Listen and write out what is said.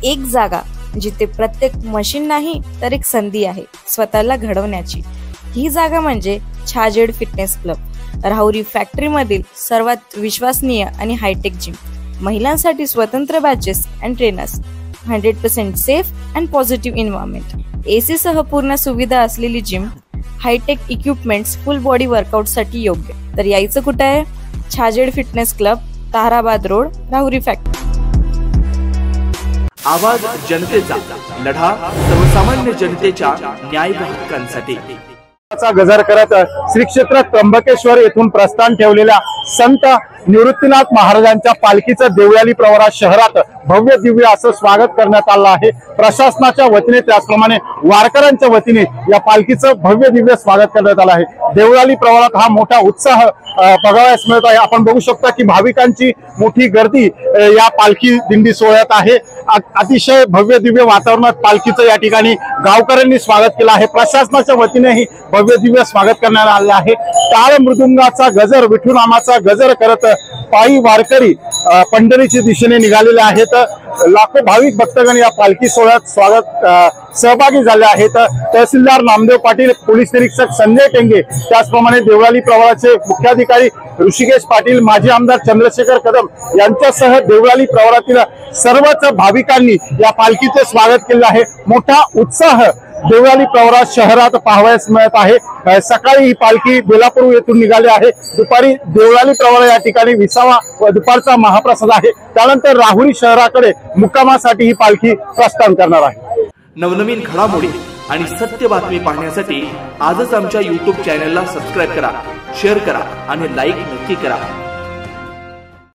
एक जागा जिथे प्रत्येक मशीन नाही तर एक संधी आहे स्वतःला घडवण्याची। ही जागा म्हणजे Chhajed fitness club, Rahuri factory मधील सर्वात विश्वसनीय आणि हायटेक जिम। महिलांसाठी स्वतंत्र batches and trainers, 100% safe and positive environment, AC सह पूर्ण सुविधा असलेली gym, high tech equipments, full body workout साठी योग्य। तर यायचं कुठे आहे? Chhajed fitness club, Tarabad road, Rahuri factory. आवाज जनतेचा, लढा सर्वसामान्य जनतेच्या न्याय व हक्कांसाठी। गजर करत श्री क्षेत्र त्र्यंबकेश्वर येथून प्रस्थान ठेवलेल्या संत निवृत्तीनाथ महाराजांच्या पालखीचं देवळाली प्रवरा शहरात भव्य दिव्य असं स्वागत करण्यात आलं आहे। प्रशासनाच्या वतीने त्याचप्रमाणे वारकऱ्यांच्या वतीने या पालखीचं भव्य दिव्य स्वागत करण्यात आलं आहे। देवळाली प्रवरात हा मोठा उत्साह बघावयास मिळत आहे। आपण बघू शकता की भाविकांची मोठी गर्दी या पालखी दिंडी सोहळ्यात आहे। अतिशय भव्य दिव्य वातावरणात पालखीचं या ठिकाणी गावकऱ्यांनी स्वागत केलं आहे। प्रशासनाच्या वतीनेही भव्य दिव्य स्वागत करण्यात आले आहे। टाळ मृदुंगाचा गजर, विठुनामाचा गजर करत पायी वारकरी पंढरीच्या दिशेने निघालेले आहेत। लाखो भाविक भक्तगण या पालखी सोहळ्यात सहभागी झाले आहेत। तहसीलदार नामदेव पाटील, पोलीस निरीक्षक संजय टेंगे, त्याचप्रमाणे देवळाली प्रवराचे मुख्याधिकारी ऋषिकेश पाटील, माजी आमदार चंद्रशेखर कदम यांच्यासह देवळाली प्रवरातील सर्वच भाविकांनी या पालखीचे स्वागत केले आहे। मोठा उत्साह देवळाली प्रवरा शहरात पाहावयास मिळत आहे। सकाळी ही पालखी बेलापूर येथून निघाली आहे। दुपारी देवळाली प्रवरा या ठिकाणी विसावा व दुपारचा महाप्रसाद आहे। त्यानंतर राहुरी शहराकडे मुक्कामासाठी ही पालखी प्रस्थान करणार आहे। नवनवीन घडामोडी आणि सत्य बातमी पाहण्यासाठी आजच आमच्या YouTube चॅनलला सबस्क्राइब करा, शेअर करा आणि लाईक नक्की करा।